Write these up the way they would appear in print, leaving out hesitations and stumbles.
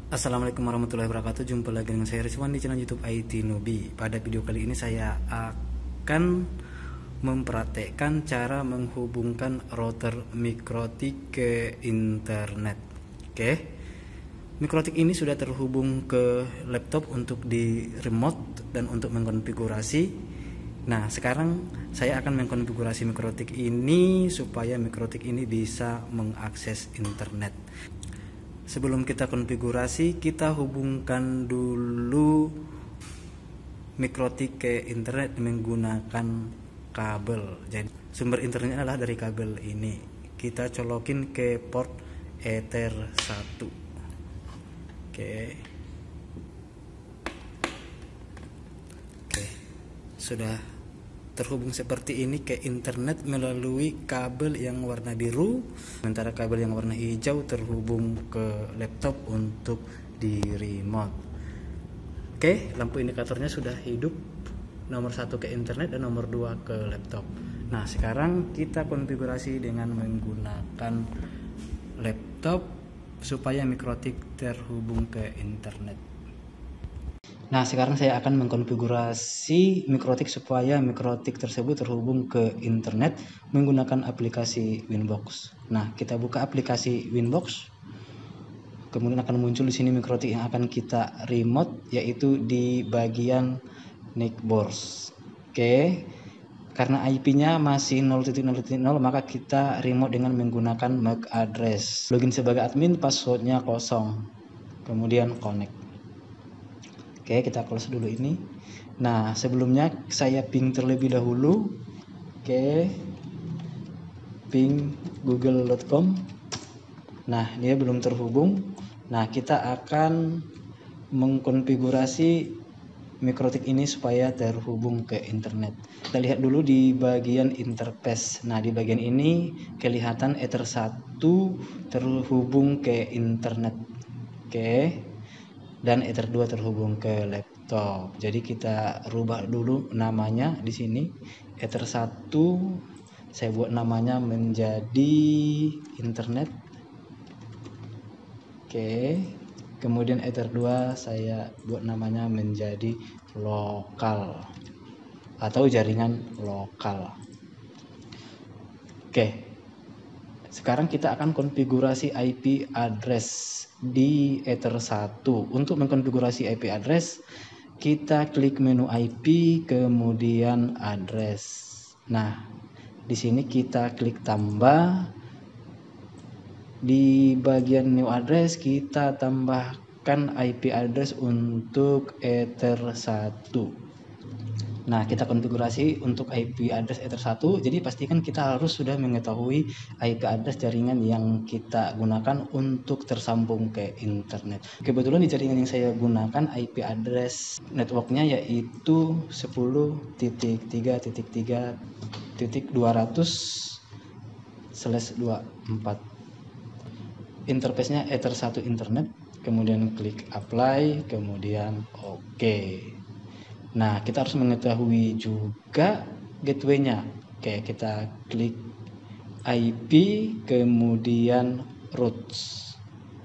Assalamualaikum warahmatullahi wabarakatuh. Jumpa lagi dengan saya Rizwan di channel YouTube IT Nubi. Pada video kali ini saya akan mempraktekkan cara menghubungkan router Mikrotik ke internet. Oke. Mikrotik ini sudah terhubung ke laptop untuk di remote dan untuk mengkonfigurasi. Nah, sekarang saya akan mengkonfigurasi Mikrotik ini supaya Mikrotik ini bisa mengakses internet. Sebelum kita konfigurasi, kita hubungkan dulu Mikrotik ke internet menggunakan kabel. Jadi sumber internetnya adalah dari kabel ini. Kita colokin ke port Ether 1. Oke. Sudah terhubung seperti ini ke internet melalui kabel yang warna biru, sementara kabel yang warna hijau terhubung ke laptop untuk di remote. Oke, lampu indikatornya sudah hidup, nomor 1 ke internet dan nomor 2 ke laptop. Nah, sekarang kita konfigurasi dengan menggunakan laptop supaya Mikrotik terhubung ke internet. Nah, sekarang saya akan mengkonfigurasi Mikrotik supaya Mikrotik tersebut terhubung ke internet menggunakan aplikasi Winbox. Nah, kita buka aplikasi Winbox. Kemudian akan muncul di sini Mikrotik yang akan kita remote, yaitu di bagian Netbox. Oke. Karena IP-nya masih 0.0.0, maka kita remote dengan menggunakan MAC address. Login sebagai admin, passwordnya kosong. Kemudian connect. Oke, kita close dulu ini. Nah, sebelumnya saya ping terlebih dahulu. Oke, ping google.com. Nah, dia belum terhubung. Nah, kita akan mengkonfigurasi Mikrotik ini supaya terhubung ke internet. Kita lihat dulu di bagian interface. Nah, di bagian ini kelihatan Ether 1 terhubung ke internet. Oke. Dan Ether 2 terhubung ke laptop. Jadi kita rubah dulu namanya di sini. Ether 1 saya buat namanya menjadi internet. Oke. Kemudian Ether 2 saya buat namanya menjadi lokal atau jaringan lokal. Oke. Sekarang kita akan konfigurasi IP address di Ether 1. Untuk mengkonfigurasi IP address, kita klik menu IP, kemudian address. Nah, di sini kita klik tambah. Di bagian new address kita tambahkan IP address untuk Ether 1. Nah, kita konfigurasi untuk IP address Ether 1. Jadi pastikan kita harus sudah mengetahui IP address jaringan yang kita gunakan untuk tersambung ke internet. Kebetulan di jaringan yang saya gunakan IP address networknya yaitu 10.3.3.200/24. Interface-nya Ether 1 internet. Kemudian klik apply, kemudian oke. Nah, kita harus mengetahui juga gateway-nya. Oke, kita klik IP, kemudian routes.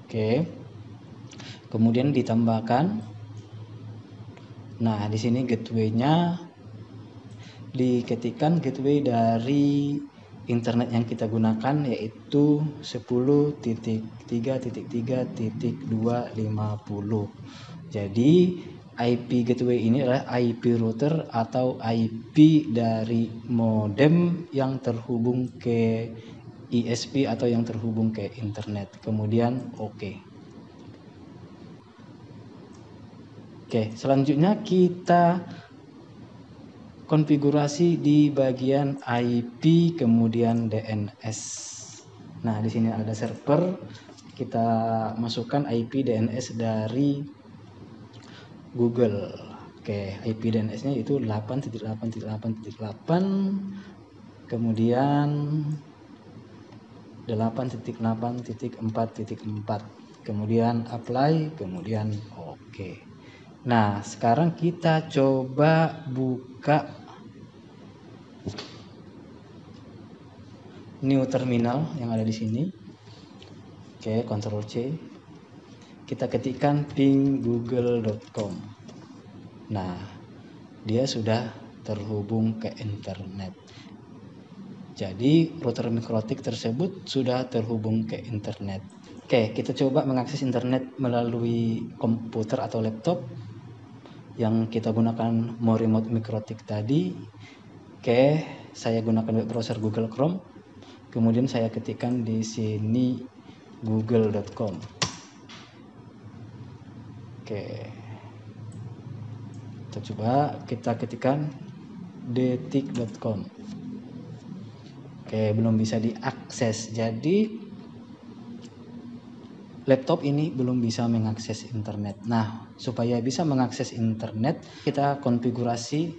Oke. Kemudian ditambahkan. Nah, di sini gateway-nya diketikkan gateway dari internet yang kita gunakan yaitu 10.3.3.250. Jadi IP gateway ini adalah IP router atau IP dari modem yang terhubung ke ISP atau yang terhubung ke internet. Kemudian oke. Oke, selanjutnya kita konfigurasi di bagian IP kemudian DNS. Nah, di sini ada server. Kita masukkan IP DNS dari Google. Oke, IP DNS-nya itu 8.8.8.8, kemudian 8.8.4.4, kemudian apply, kemudian oke. Nah, sekarang kita coba buka new terminal yang ada di sini. Oke, Ctrl C. kita ketikkan ping google.com. Nah, dia sudah terhubung ke internet. Jadi router mikrotik tersebut sudah terhubung ke internet. Oke, kita coba mengakses internet melalui komputer atau laptop yang kita gunakan mau remote mikrotik tadi. Oke, saya gunakan web browser Google Chrome. Kemudian saya ketikkan di sini google.com. Oke, kita ketikkan detik.com. Oke, belum bisa diakses. Jadi laptop ini belum bisa mengakses internet. Nah, supaya bisa mengakses internet, kita konfigurasi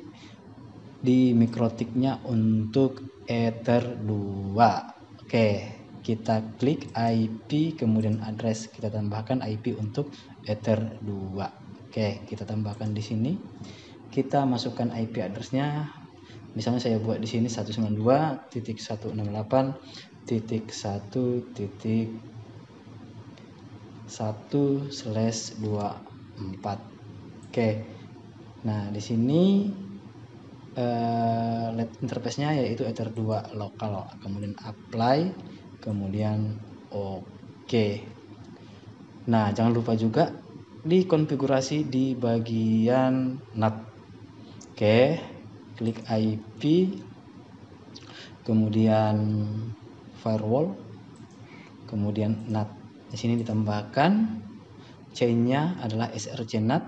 di mikrotiknya untuk Ether 2. Oke, kita klik IP, kemudian address, kita tambahkan IP untuk Ether 2. Oke, kita tambahkan di sini. Kita masukkan IP addressnya. Misalnya saya buat di sini 192.168.1/24. Oke. Nah, di sini interface-nya yaitu Ether 2 lokal, kemudian apply, kemudian oke. Nah, jangan lupa juga dikonfigurasi di bagian NAT. Oke, klik IP, kemudian firewall, kemudian NAT. Di sini ditambahkan chain-nya adalah SRC NAT,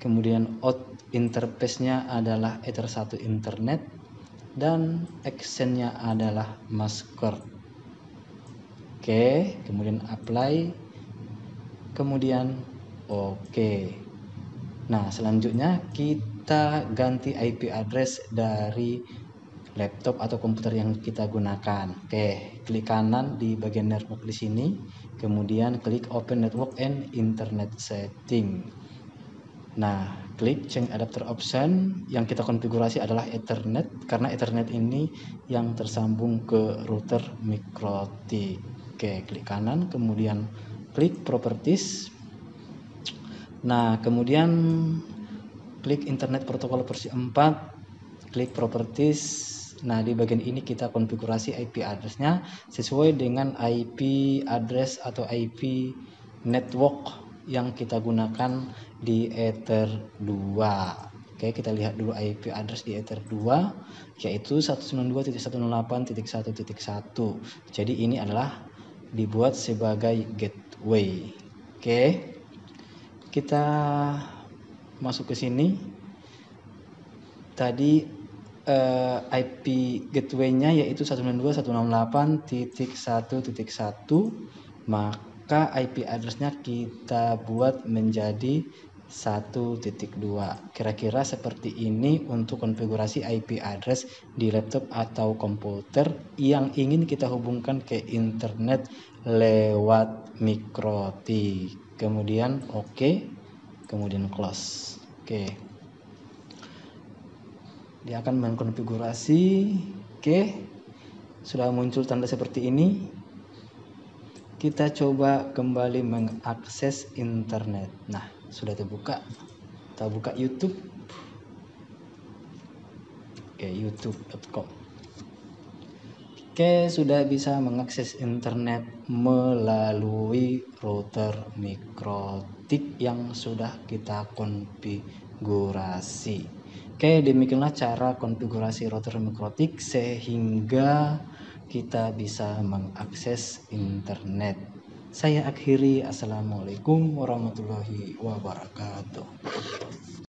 kemudian out interface-nya adalah Ether 1 internet, dan accent-nya adalah masker. Oke, kemudian apply, kemudian oke. Nah, selanjutnya kita ganti IP address dari laptop atau komputer yang kita gunakan. Oke, klik kanan di bagian network di sini, kemudian klik open network and internet setting. Nah, klik change adapter option. Yang kita konfigurasi adalah Ethernet, karena Ethernet ini yang tersambung ke router mikrotik. Oke, klik kanan, kemudian klik properties. Nah, kemudian klik internet protokol versi 4, klik properties. Nah, di bagian ini kita konfigurasi IP address-nya sesuai dengan IP address atau IP network yang kita gunakan di Ether 2. Oke, kita lihat dulu IP address di Ether 2, yaitu 192.168.1.1. Jadi ini adalah dibuat sebagai gateway. Oke, kita masuk ke sini. Tadi IP gateway-nya yaitu 192.168.1.1, maka IP address-nya kita buat menjadi 1.2. Kira-kira seperti ini untuk konfigurasi IP address di laptop atau komputer yang ingin kita hubungkan ke internet lewat mikrotik. Kemudian oke, kemudian close. Oke, dia akan mengkonfigurasi. Oke, sudah muncul tanda seperti ini. Kita coba kembali mengakses internet. Nah, sudah terbuka. Kita buka YouTube. Oke, youtube.com. Oke, sudah bisa mengakses internet melalui router mikrotik yang sudah kita konfigurasi. Oke, demikianlah cara konfigurasi router mikrotik sehingga kita bisa mengakses internet. Saya akhiri. Assalamualaikum warahmatullahi wabarakatuh.